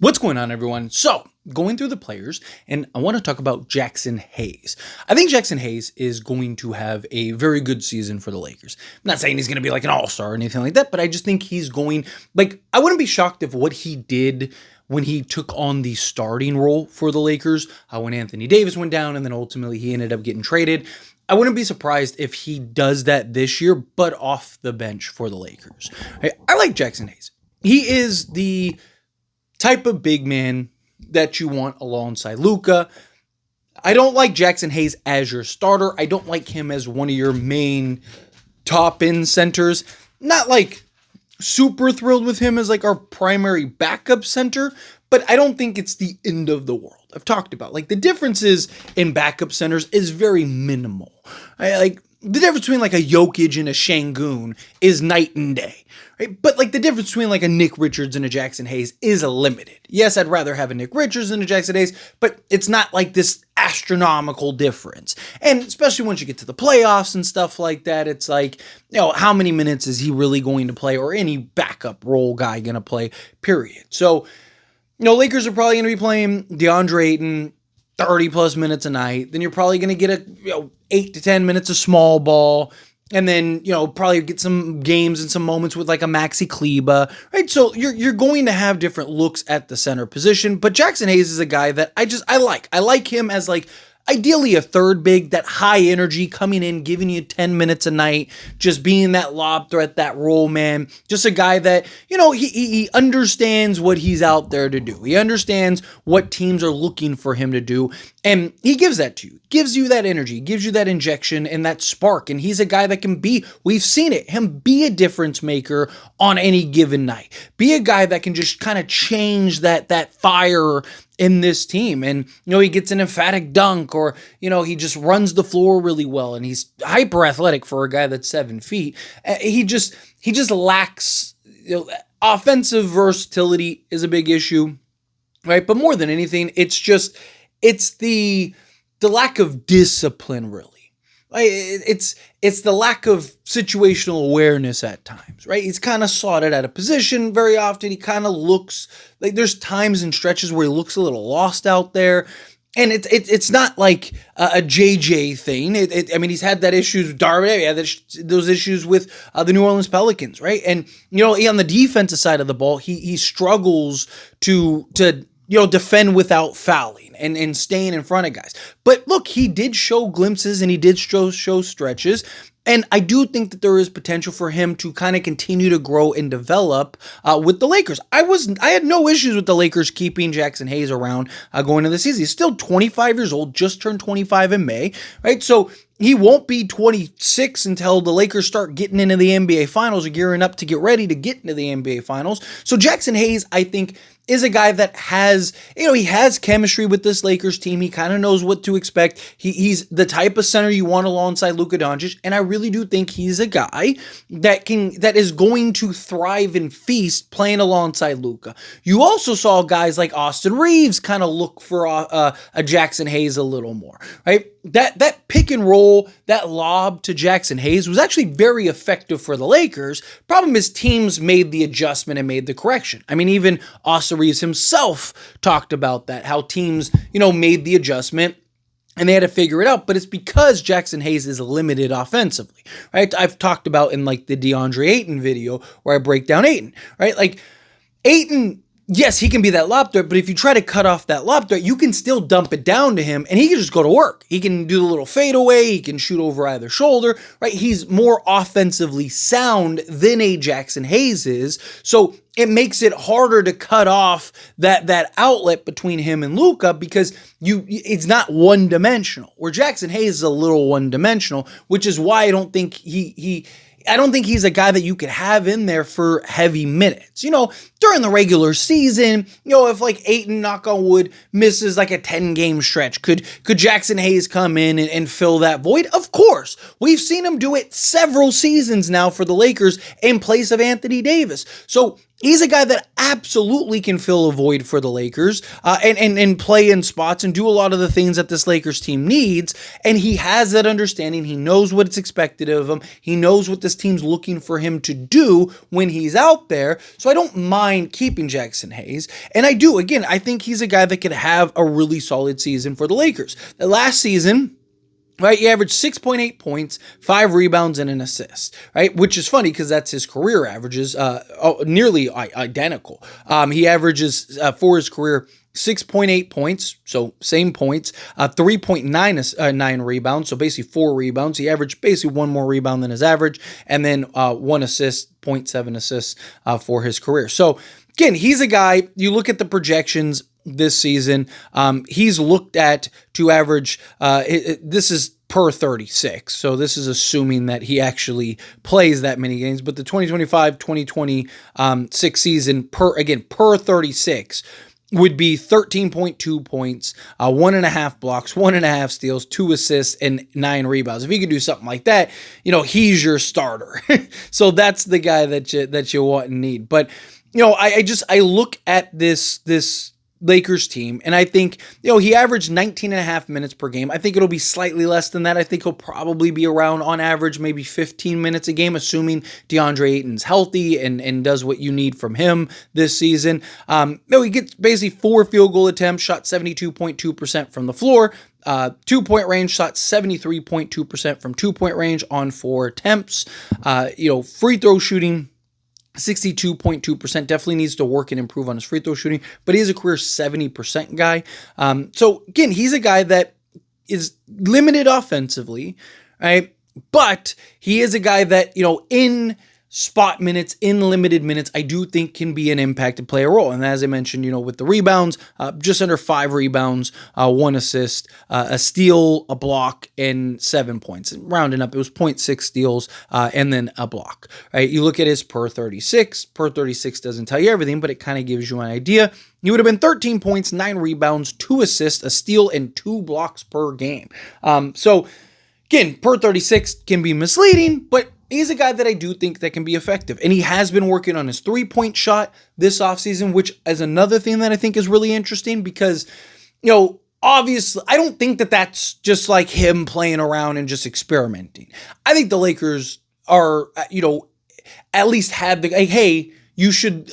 What's going on, everyone? So, going through the players, and I want to talk about Jaxson Hayes. I think Jaxson Hayes is going to have a very good season for the Lakers. I'm not saying he's going to be like an all-star or anything like that, but I just think he's going, I wouldn't be shocked if what he did when he took on the starting role for the Lakers, when Anthony Davis went down and then ultimately he ended up getting traded. I wouldn't be surprised if he does that this year, but off the bench for the Lakers. I like Jaxson Hayes. He is the type of big man that you want alongside Luka. I don't like Jaxson Hayes as your starter. I don't like him as one of your main top-end centers. Not like super thrilled with him as like our primary backup center, but I don't think it's the end of the world. I've talked about the differences in backup centers is very minimal. The difference between like a Jokic and a Şengün is night and day, right? But the difference between like a Nick Richards and a Jaxson Hayes is limited. Yes, I'd rather have a Nick Richards than a Jaxson Hayes, but it's not like this astronomical difference. And especially once you get to the playoffs and stuff like that, it's like, how many minutes is he really going to play, or any backup role guy going to play, period. So, Lakers are probably going to be playing DeAndre Ayton 30 plus minutes a night. Then you're probably going to get 8 to 10 minutes of small ball. And then, probably get some games and some moments with like a Maxi Kleber, right? So you're going to have different looks at the center position. But Jaxson Hayes is a guy that I like. I like him as ideally a third big, that high energy coming in, giving you 10 minutes a night, just being that lob threat, that roll man, just a guy that, he understands what he's out there to do. He understands what teams are looking for him to do, and he gives that to you, gives you that energy, gives you that injection and that spark, and he's a guy that can we've seen it, him be a difference maker on any given night, be a guy that can just kind of change that fire in this team. And, he gets an emphatic dunk, or, he just runs the floor really well, and he's hyper athletic for a guy that's 7 feet. He just lacks, offensive versatility is a big issue, right? But more than anything, it's the lack of discipline, really. It's the lack of situational awareness at times, right? He's kind of slotted out of position very often. He kind of looks like there's times and stretches where he looks a little lost out there. And it's not like a JJ thing. He's had that issues with Darvin. He had those issues with the New Orleans Pelicans, right? And, on the defensive side of the ball, he struggles to defend without fouling and staying in front of guys. But look, he did show glimpses and he did show stretches. And I do think that there is potential for him to kind of continue to grow and develop with the Lakers. I had no issues with the Lakers keeping Jaxson Hayes around going into the season. He's still 25 years old, just turned 25 in May, right? So he won't be 26 until the Lakers start getting into the NBA Finals or gearing up to get ready to get into the NBA Finals. So Jaxson Hayes, I think, is a guy that has, he has chemistry with this Lakers team. He kind of knows what to expect. He's the type of center you want alongside Luka Doncic, and I really do think he's a guy that is going to thrive and feast playing alongside Luka. You also saw guys like Austin Reeves kind of look for a Jaxson Hayes a little more, right? That pick and roll, that lob to Jaxson Hayes was actually very effective for the Lakers. Problem is teams made the adjustment and made the correction. Even Austin Reeves himself talked about that, how teams, made the adjustment and they had to figure it out, but it's because Jaxson Hayes is limited offensively, right? I've talked about in the DeAndre Ayton video where I break down Ayton, right? Ayton, yes, he can be that lob threat, but if you try to cut off that lob threat, you can still dump it down to him and he can just go to work. He can do the little fadeaway. He can shoot over either shoulder, right? He's more offensively sound than a Jaxson Hayes is. So it makes it harder to cut off that outlet between him and Luka because it's not one-dimensional, where Jaxson Hayes is a little one-dimensional, which is why I don't think I don't think he's a guy that you could have in there for heavy minutes. During the regular season, if Ayton, knock on wood, misses a 10-game stretch, could Jaxson Hayes come in and fill that void? Of course. We've seen him do it several seasons now for the Lakers in place of Anthony Davis. So he's a guy that absolutely can fill a void for the Lakers and play in spots and do a lot of the things that this Lakers team needs. And he has that understanding. He knows what's expected of him. He knows what this team's looking for him to do when he's out there. So I don't mind keeping Jaxson Hayes. And I do. Again, I think he's a guy that could have a really solid season for the Lakers. The last season, right, he averaged 6.8 points, 5 rebounds, and an assist, right? Which is funny because that's his career averages, nearly identical. He averages, for his career, 6.8 points, so same points, 3.9 rebounds, so basically 4 rebounds. He averaged basically 1 more rebound than his average, and then 1 assist, 0.7 assists for his career. So again, he's a guy, you look at the projections this season, he's looked at to average, this is per 36. So this is assuming that he actually plays that many games, but the 2025-2026 season per 36 would be 13.2 points, 1.5 blocks, 1.5 steals, 2 assists, and 9 rebounds. If he could do something like that, he's your starter. So that's the guy that you want and need. But I look at this Lakers team, and I think, he averaged 19.5 minutes per game. I think it'll be slightly less than that. I think he'll probably be around, on average, maybe 15 minutes a game, assuming DeAndre Ayton's healthy and does what you need from him this season. He gets basically 4 field goal attempts, shot 72.2% from the floor. 2-point range, shot 73.2% from 2-point range on 4 attempts. Free throw shooting, 62.2%. Definitely needs to work and improve on his free throw shooting, but he is a career 70% guy. So again, he's a guy that is limited offensively, right? But he is a guy that, in spot minutes, in limited minutes, I do think can be an impact and play a role. And as I mentioned, with the rebounds, just under 5 rebounds, 1 assist, a steal, a block, and 7 points. And rounding up, it was 0.6 steals, and then a block, right? You look at his per 36. Per 36 doesn't tell you everything, but it kind of gives you an idea. He would have been 13 points, 9 rebounds, 2 assists, a steal, and 2 blocks per game. So again, per 36 can be misleading, but he's a guy that I do think that can be effective. And he has been working on his 3-point shot this offseason, which is another thing that I think is really interesting because, obviously, I don't think that that's just like him playing around and just experimenting. I think the Lakers are, at least have the, hey,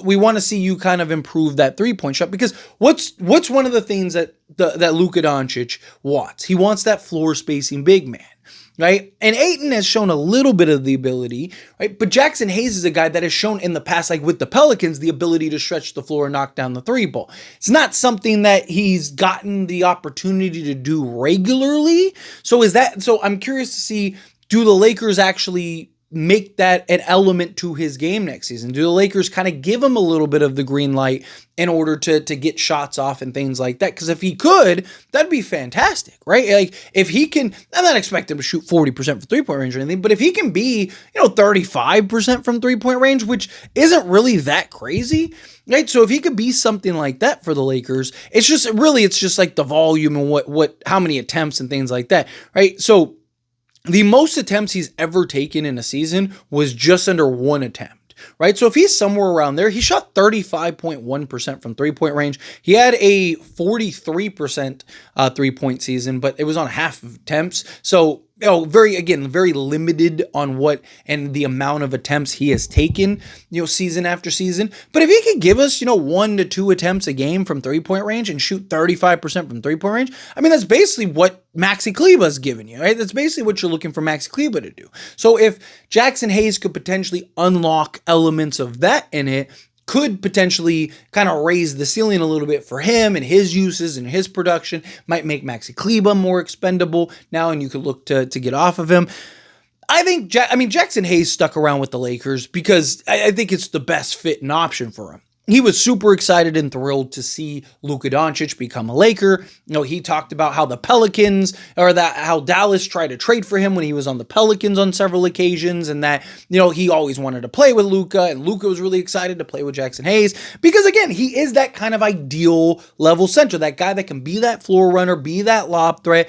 we want to see you kind of improve that 3-point shot, because what's one of the things that Luka Doncic wants? He wants that floor spacing big man, right? And Ayton has shown a little bit of the ability, right? But Jaxson Hayes is a guy that has shown in the past, like with the Pelicans, the ability to stretch the floor and knock down the 3-ball. It's not something that he's gotten the opportunity to do regularly. So I'm curious to see, do the Lakers actually make that an element to his game next season? Do the Lakers kind of give him a little bit of the green light in order to get shots off and things like that? Because if he could, that'd be fantastic, right? Like if he can, I'm not expecting him to shoot 40% from 3-point range or anything, but if he can be, 35% from 3-point range, which isn't really that crazy, right? So if he could be something like that for the Lakers, it's just like the volume and how many attempts and things like that, right? So the most attempts he's ever taken in a season was just under 1 attempt, right? So if he's somewhere around there, he shot 35.1% from 3-point range. He had a 43% 3-point season, but it was on half of attempts. So, very limited on what and the amount of attempts he has taken, season after season. But if he could give us, 1 to 2 attempts a game from 3-point range and shoot 35% from 3-point range, I mean, that's basically what Maxi Kleber's given you, right? That's basically what you're looking for Maxi Kleber to do. So if Jaxson Hayes could potentially unlock elements of that in it, could potentially kind of raise the ceiling a little bit for him and his uses and his production, might make Maxi Kleber more expendable now, and you could look to get off of him. I think, Jaxson Hayes stuck around with the Lakers because I think it's the best fit and option for him. He was super excited and thrilled to see Luka Doncic become a Laker. He talked about how how Dallas tried to trade for him when he was on the Pelicans on several occasions, and that, he always wanted to play with Luka, and Luka was really excited to play with Jaxson Hayes because, again, he is that kind of ideal level center, that guy that can be that floor runner, be that lob threat.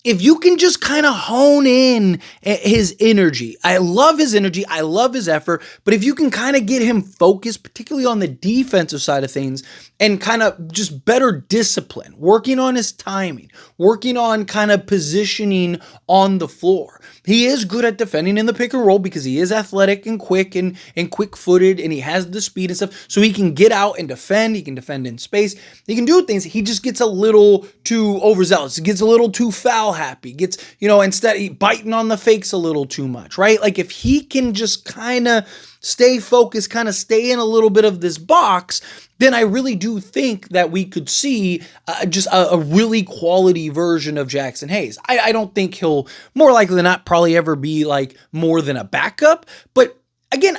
if you can just kind of hone in his energy, I love his energy, I love his effort, but if you can kind of get him focused, particularly on the defensive side of things, and kind of just better discipline, working on his timing, working on kind of positioning on the floor. He is good at defending in the pick and roll because he is athletic and quick and quick-footed, and he has the speed and stuff, so he can get out and defend. He can defend in space. He can do things. He just gets a little too overzealous. He gets a little too foul happy. Gets, instead he biting on the fakes a little too much, right? Like if he can just kind of stay focused, kind of stay in a little bit of this box, then I really do think that we could see just a really quality version of Jaxson Hayes. I don't think he'll, more likely than not, probably ever be like more than a backup, but again,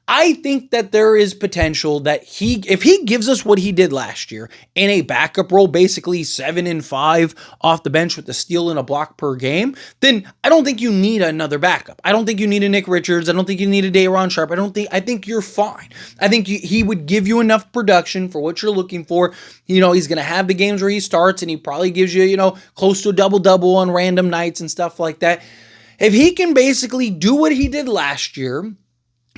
I think that there is potential that if he gives us what he did last year in a backup role, basically 7 and 5 off the bench with a steal and a block per game, then I don't think you need another backup. I don't think you need a Nick Richards. I don't think you need a Day'Ron Sharpe. I think you're fine. I think he would give you enough production for what you're looking for. He's going to have the games where he starts, and he probably gives you, close to a double-double on random nights and stuff like that. If he can basically do what he did last year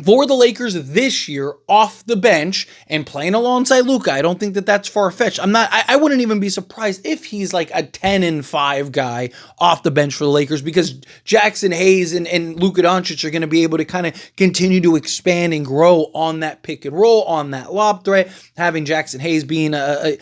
for the Lakers this year off the bench and playing alongside Luka, I don't think that that's far-fetched. I wouldn't even be surprised if he's like a 10 and 5 guy off the bench for the Lakers, because Jaxson Hayes and Luka Doncic are going to be able to kind of continue to expand and grow on that pick and roll, on that lob threat, having Jaxson Hayes being a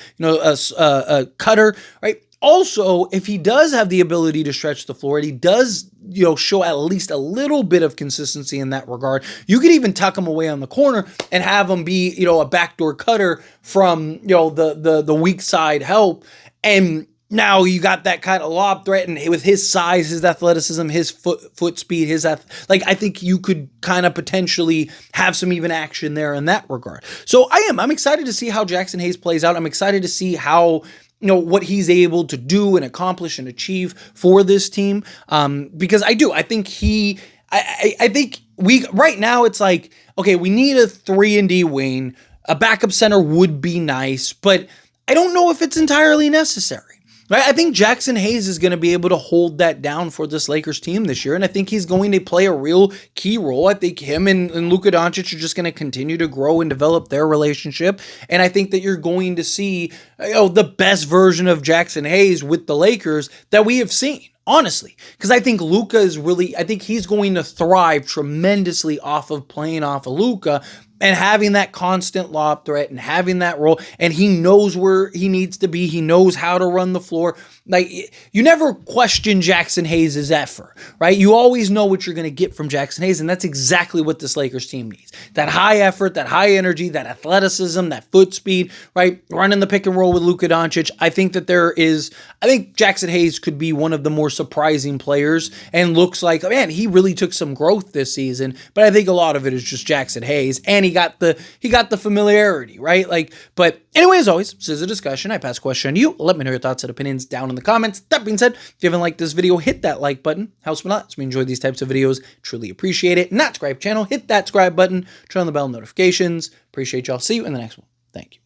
cutter, right? Also, if he does have the ability to stretch the floor, and he does, show at least a little bit of consistency in that regard, you could even tuck him away on the corner and have him be, a backdoor cutter from, the weak side help. And now you got that kind of lob threat, and with his size, his athleticism, his foot speed, I think you could kind of potentially have some even action there in that regard. So I'm excited to see how Jaxson Hayes plays out. I'm excited to see how, what he's able to do and accomplish and achieve for this team. Because I think right now it's like, okay, we need a 3-and-D wing. A backup center would be nice, but I don't know if it's entirely necessary. Right? I think Jaxson Hayes is going to be able to hold that down for this Lakers team this year, and I think he's going to play a real key role. I think him and Luka Doncic are just going to continue to grow and develop their relationship, and I think that you're going to see the best version of Jaxson Hayes with the Lakers that we have seen. Honestly, because I think Luka I think he's going to thrive tremendously off of playing off of Luka and having that constant lob threat and having that role, and he knows where he needs to be. He knows how to run the floor. Like, you never question Jaxson Hayes' effort, right? You always know what you're going to get from Jaxson Hayes, and that's exactly what this Lakers team needs. That high effort, that high energy, that athleticism, that foot speed, right? Running the pick and roll with Luka Doncic. I think Jaxson Hayes could be one of the more surprising players, and looks like, man, he really took some growth this season, but I think a lot of it is just Jaxson Hayes, and he got the familiarity, right? But anyway, as always, this is a discussion. I pass a question to you. Let me know your thoughts and opinions down in the comments. That being said, if you haven't liked this video, hit that like button. Helps me a lot. So we enjoy these types of videos. Truly appreciate it. Not subscribe channel, hit that subscribe button. Turn on the bell notifications. Appreciate y'all. See you in the next one. Thank you.